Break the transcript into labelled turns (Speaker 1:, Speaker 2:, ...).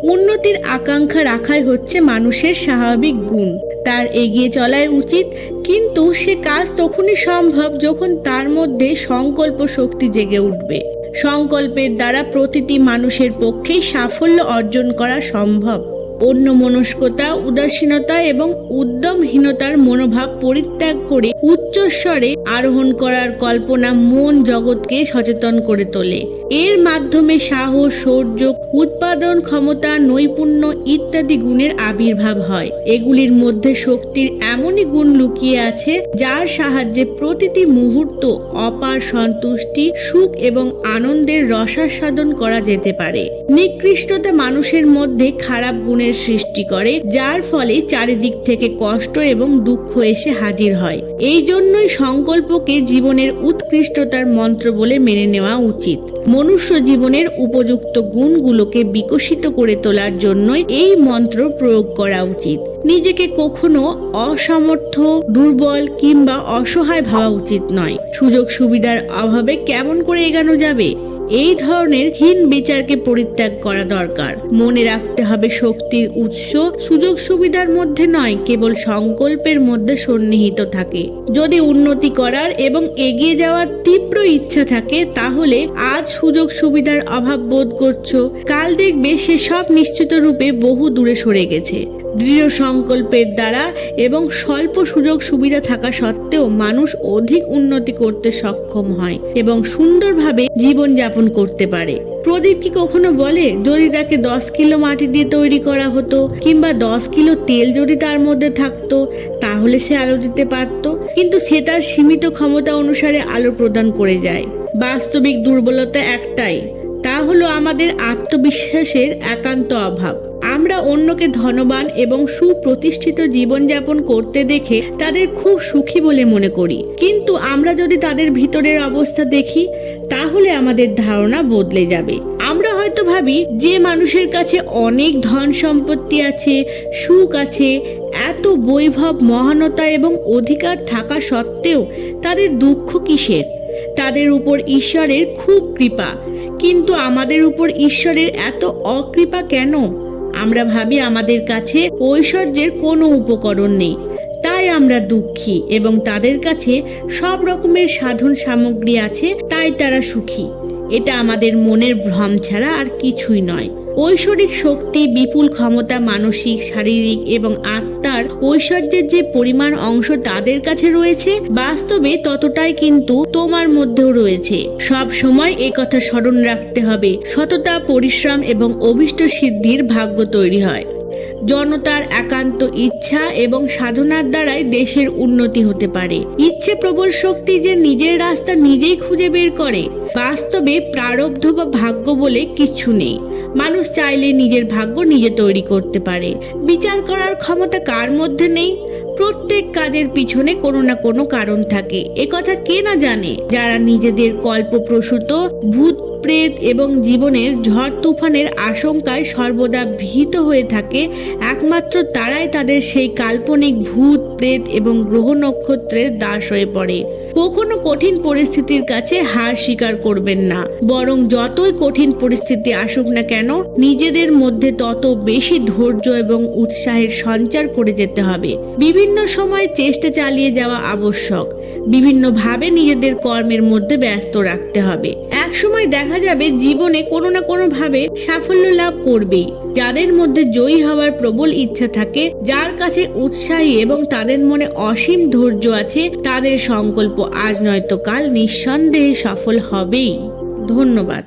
Speaker 1: উন্নতির আকাঙ্ক্ষা রাখাই হচ্ছে মানুষের স্বাভাবিক গুণ। তার এগিয়ে চলাই উচিত, কিন্তু সে কাজ তখনই সম্ভব যখন তার মধ্যে সংকল্প শক্তি জেগে উঠবে। সংকল্পের দ্বারা প্রতিটি মানুষের পক্ষেই সাফল্য অর্জন করা সম্ভব। অন্যমনস্কতা, উদাসীনতা এবং উদ্যমহীনতার মনোভাব পরিত্যাগ করে উচ্চস্বরে আরোহণ করার কল্পনা মন জগৎকে সচেতন করে তোলে। এর মাধ্যমে সাহস, শৌর্য, উৎপাদন ক্ষমতা, নৈপুণ্য ইত্যাদি গুণের আবির্ভাব হয়। এগুলির মধ্যে শক্তির এমনই গুণ লুকিয়ে আছে যার সাহায্যে প্রতিটি মুহূর্ত অপার সন্তুষ্টি, সুখ এবং আনন্দের রসাস্বাদন করা যেতে পারে। নিকৃষ্টতা মানুষের মধ্যে খারাপ গুণের সৃষ্টি করে, যার ফলে চারিদিক থেকে কষ্ট এবং দুঃখ এসে হাজির হয়। এই জন্যই সংকল্পকে জীবনের উৎকৃষ্টতার মন্ত্র বলে মেনে নেওয়া উচিত। মনুষ্য জীবনের উপযুক্ত গুণগুলোকে বিকশিত করে তোলার জন্যই এই মন্ত্র প্রয়োগ করা উচিত। নিজেকে কখনো অসমর্থ, দুর্বল কিংবা অসহায় ভাবা উচিত নয়। সুযোগ সুবিধার অভাবে কেমন করে এগোনো যাবে, এই ধরনের হীন বিচারকে পরিত্যাগ করা দরকার। মনে রাখতে হবে শক্তির উৎস সুযোগ সুবিধার মধ্যে নয়, কেবল সংকল্পের মধ্যে সন্নিহিত থাকে। যদি উন্নতি করার এবং এগিয়ে যাওয়ার তীব্র ইচ্ছা থাকে, তাহলে আজ সুযোগ সুবিধার অভাব বোধ করছো, কাল দেখবে সে সব নিশ্চিত রূপে বহু দূরে সরে গেছে। দৃঢ় সংকল্পের দ্বারা এবং স্বল্প সুযোগ সুবিধা থাকা সত্ত্বেও মানুষ অধিক উন্নতি করতে সক্ষম হয় এবং সুন্দরভাবে জীবনযাপন করতে পারে। প্রদীপ কি কখনো বলে, যদি তাকে 10 কিলো মাটি দিয়ে তৈরি করা হতো কিংবা 10 কিলো তেল যদি তার মধ্যে থাকতো, তাহলে সে আলো দিতে পারত? কিন্তু সে তার সীমিত ক্ষমতা অনুসারে আলো প্রদান করে যায়। বাস্তবিক দুর্বলতা একটাই, তা হলো আমাদের আত্মবিশ্বাসের একান্ত অভাব। আমরা অন্যকে ধনবান এবং সুপ্রতিষ্ঠিত জীবনযাপন করতে দেখে তাদের খুব সুখী বলে মনে করি, কিন্তু আমরা যদি তাদের ভিতরের অবস্থা দেখি, তাহলে আমাদের ধারণা বদলে যাবে। আমরা হয়তো ভাবি যে মানুষের কাছে অনেক ধন সম্পত্তি আছে, সুখ আছে, এত বৈভব, মহানতা এবং অধিকার থাকা সত্ত্বেও তাদের দুঃখ কিসের? তাদের উপর ঈশ্বরের খুব কৃপা, কিন্তু আমাদের উপর ঈশ্বরের এত অকৃপা কেন? আমরা ভাবি আমাদের কাছে ঐশ্বর্যের কোনো উপকরণ নেই, তাই আমরা দুঃখী, এবং তাদের কাছে সব রকমের সাধন সামগ্রী আছে, তাই তারা সুখী। এটা আমাদের মনের ভ্রম ছাড়া আর কিছুই নয়। ঐশ্বরিক শক্তি, বিপুল ক্ষমতা, মানসিক, শারীরিক এবং আত্মার ঐশ্বর্যের যে পরিমাণ অংশ তাদের কাছে রয়েছে, বাস্তবে ততটাই কিন্তু তোমার মধ্যেও রয়েছে। সব সময় এই কথা স্মরণ রাখতে হবে, সততা, পরিশ্রম এবং অভীষ্ট সিদ্ধির ভাগ্য তৈরি হয়। জনতার একান্ত ইচ্ছা এবং সাধনার দ্বারাই দেশের উন্নতি হতে পারে। ইচ্ছে প্রবল শক্তি যে নিজের রাস্তা নিজেই খুঁজে বের করে। বাস্তবে প্রারব্ধ বা ভাগ্য বলে কিছু নেই। মানুষ চাইলে নিজের ভাগ্য নিজে তৈরি করতে পারে। বিচার করার ক্ষমতা কার মধ্যে নেই? প্রত্যেক কাজের পিছনে কোনো না কোনো কারণ থাকে, একথা কে না জানে। যারা নিজেদের কল্পপ্রসূত ভূত, প্রেত এবং জীবনের ঝড় তুফানের আশঙ্কায় সর্বদা ভীত হয়ে থাকে, একমাত্র তারাই তাদের সেই কাল্পনিক ভূত, প্রেত এবং গ্রহ নক্ষত্রের দাস হয়ে পড়ে। কখনো কঠিন পরিস্থিতির কাছে হার স্বীকার করবেন না, বরং যতই কঠিন পরিস্থিতি আসুক না কেন, নিজেদের মধ্যে তত বেশি ধৈর্য এবং উৎসাহের সঞ্চার করে যেতে হবে। বিভিন্ন সময় চেষ্টা চালিয়ে যাওয়া আবশ্যক। বিভিন্নভাবে নিজেদের কর্মের মধ্যে ব্যস্ত রাখতে হবে। এক সময় দেখা যাবে জীবনে কোনো না কোনো ভাবে সাফল্য লাভ করবেই। যাদের মধ্যে জয়ী হওয়ার প্রবল ইচ্ছা থাকে, যার কাছে উৎসাহী এবং তাদের মনে অসীম ধৈর্য আছে, তাদের সংকল্প আজ নয়তো কাল নিঃসন্দেহে সফল হবেই। ধন্যবাদ।